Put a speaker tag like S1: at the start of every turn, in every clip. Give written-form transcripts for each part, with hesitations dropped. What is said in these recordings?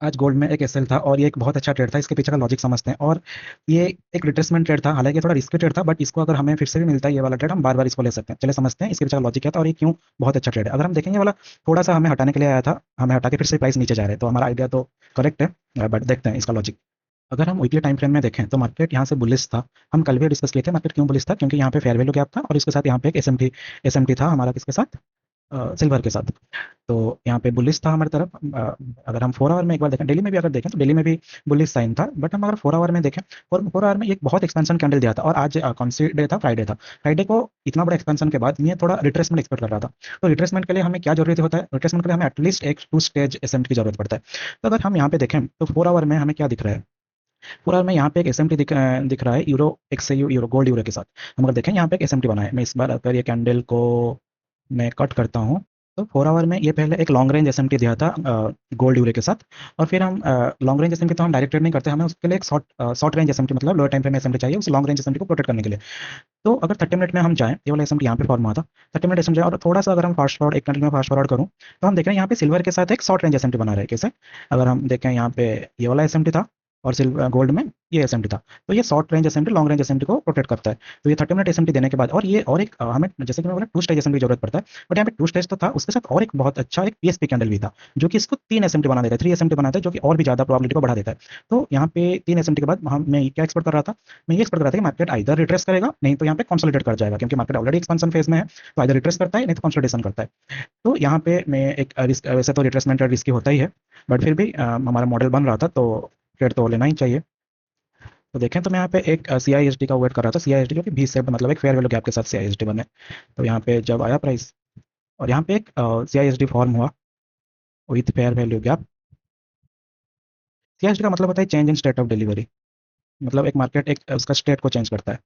S1: आज गोल्ड में एक एसएल था और ये एक बहुत अच्छा ट्रेड था। इसके पीछे का लॉजिक समझते हैं। और ये एक रिट्रेसमेंट ट्रेड था, हालांकि थोड़ा रिस्की ट्रेड था, बट इसको अगर हमें फिर से भी मिलता है ये वाला ट्रेड, हम बार बार इसको ले सकते हैं। चले समझते हैं इसके पीछे का लॉजिक क्या था और ये क्यों बहुत अच्छा ट्रेड है। अगर हम देखेंगे, ये वाला थोड़ा सा हमें हटाने के लिए आया था, हमें हटा के फिर से प्राइस नीचे जा रहे हैं, तो हमारा आइडिया तो करेक्ट है, बट देखते हैं इसका लॉजिक। अगर हम वीकली टाइम फ्रेम में देखें तो मार्केट यहाँ से बुलिश था। हम कल भी डिस्कस किए थे मार्केट क्यों बुलिश था, क्योंकि यहाँ पे फेयर वैल्यू गैप था और इसके साथ यहाँ पे एक एसएमटी था हमारा, किसके साथ, सिल्वर के साथ। तो यहाँ पे बुलिश था हमारी तरफ। अगर हम 4 आवर में एक बार देखें, डेली में भी अगर देखें तो डेली में भी बुलिश साइन था, बट हम अगर 4 आवर में देखें, 4 आवर में एक बहुत एक्सपेंशन कैंडल दिया था। और आज कौन सी डे था, फ्राइडे था। फ्राइडे को इतना बड़ा एक्सपेंशन के बाद मैं थोड़ा रिट्रेसमेंट एक्सपेक्ट कर रहा था। तो रिट्रेसमेंट के लिए हमें क्या जरूरत होता है, रिट्रेसमेंट के लिए हमें एटलीस्ट एक 2 स्टेज एसएमटी की जरूरत पड़ता है। तो अगर हम यहाँ पे देखें तो 4 आवर में हमें क्या दिख रहा है, 4 आवर में यहाँ पे एक एसएमटी दिख रहा है, यूरो एक्सयू यूरो गोल्ड यूरो के साथ। हम अगर देखें यहाँ पे एक एसएमटी बना है। मैं इस बार अगर ये कैंडल को मैं कट करता हूँ, तो 4 आवर में ये पहले एक लॉन्ग रेंज एसएमटी दिया था गोल्ड यूरो के साथ। और फिर हम लॉन्ग रेंज एसएमटी तो हम डायरेक्ट ट्रेड नहीं करते, हमें उसके लिए एक शॉर्ट रेंज एसएमटी, मतलब लोअर टाइम फ्रेम एसएमटी चाहिए उस लॉन्ग रेंज एसएमटी को प्रोटेक्ट करने के लिए। तो अगर 30 मिनट में हम जाएँ, ये वाला एसएमटी यहाँ पे फॉर्म हुआ था, 30 मिनट एसएमटी। और थोड़ा सा अगर हम फास्ट फॉरवर्ड, एक मिनट में फास्ट फॉरवर्ड करूँ, तो हम देख रहे हैं यहाँ पे सिल्वर के साथ एक शॉर्ट रेंज एसएमटी बना रहा है। कैसे, अगर हम देखें यहाँ पे ये वाला एसएमटी था और सिल्वर गोल्ड में ये एसएमटी था। तो ये short range SMT long range SMT को प्रोटेक्ट करता है। तो ये 30 मिनट एसएमटी देने के बाद, और ये और एक हमें जैसे कि मैं बोला 2 स्टेज एसएमटी की जरूरत पड़ता है, बट यहाँ पे 2 स्टेज तो था, उसके साथ और एक बहुत अच्छा एक पीएसपी कैंडल भी था, जो कि इसको 3 एसएमटी बना देता है, 3 एसएमटी बनाता है, जो कि और भी ज्यादा प्रोबेबिलिटी को बढ़ा देता है। तो यहाँ पे 3 एसएमटी के बाद मैं क्या एक्सपेक्ट कर रहा था, मैं ये एक्सपेक्ट कर रहा था कि मार्केट आइदर रिट्रेस करेगा, नहीं तो यहाँ पे कंसोलिडेट कर जाएगा, क्योंकि मार्केट ऑलरेडी एक्सपेंशन फेज में है। तो आइदर रिट्रेस करता है, नहीं तो कंसोलिडेशन करता है। तो यहाँ पे मैं एक रिस्क, वैसे तो रिट्रेसमेंट रिस्की होता ही है, बट फिर भी हमारा मॉडल बन रहा था, तो ट्रेड तो लेना ही चाहिए। तो देखें तो मैं यहाँ पे एक सी आई एस डी का वेट कर रहा था, सी आई एस डी जो कि भी सेट, मतलब एक फेयर वैल्यू गैप के साथ सी आई एस डी बने। तो यहाँ पे जब आया प्राइस और यहाँ पे एक C I S D form हुआ with fair value gap. C I S D का मतलब होता है change in state of delivery, मतलब एक मार्केट एक उसका स्टेट को चेंज करता है।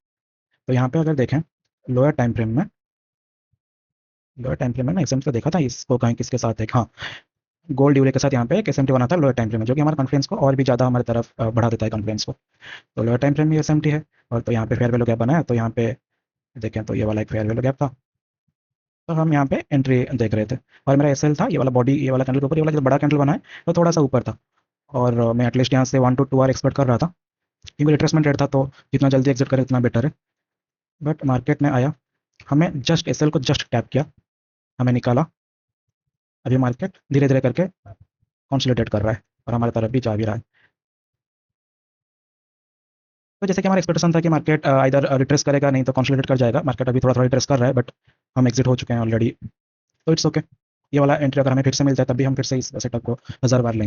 S1: तो यहाँ पे अगर देखें लोअर टाइम फ्रेम में, लोअर टाइम फ्रेम में ना एसएमटी तो देखा था, इसको कहीं किसके साथ एक, हाँ, गोल्ड यूरे के साथ यहाँ पे एक एसएमटी बना था लोअर टाइम फ्रेम में, जो कि हमारे कॉन्फ्रेंस को और भी ज़्यादा हमारी तरफ बढ़ा देता है कॉन्फ्रेंस को। तो लोअर टाइम फ्रेम में एसएमटी है। और तो यहाँ पे फेयर वैल्यू गैप बना है, तो यहाँ पे देखें तो ये वाला एक फेयर वैल्यू गैप था। तो हम यहाँ पे एंट्री देख रहे थे, और मेरा एसएल था ये वाला बॉडी, ये वाला कैंडल के ऊपर, ये वाला जो बड़ा कैंडल बना है वो थोड़ा सा ऊपर था। और मैं एटलीस्ट यहाँ से 1 to 2 आवर एक्सपेक्ट कर रहा था, क्योंकि रिट्रेसमेंट रेट था, तो जितना जल्दी एग्जिट करें उतना बेटर है। बट मार्केट ने आया, हमें जस्ट एसएल को जस्ट टैप किया, हमें निकाला। अभी मार्केट धीरे धीरे करके कंसोलिडेट कर रहा है और हमारे तरफ भी जा भी रहा है। तो जैसे कि हमारा एक्सपेक्टेशन था कि मार्केट इधर रिट्रेस करेगा, नहीं तो कंसोलिडेट कर जाएगा। मार्केट अभी थोड़ा थोड़ा रिट्रेस कर रहा है, बट हम एग्जिट हो चुके हैं ऑलरेडी। तो इट्स ओके। ये वाला एंट्री अगर हमें फिर से मिल जाए, तब भी हम फिर से इस सेटअप को 1000 बार लेंगे।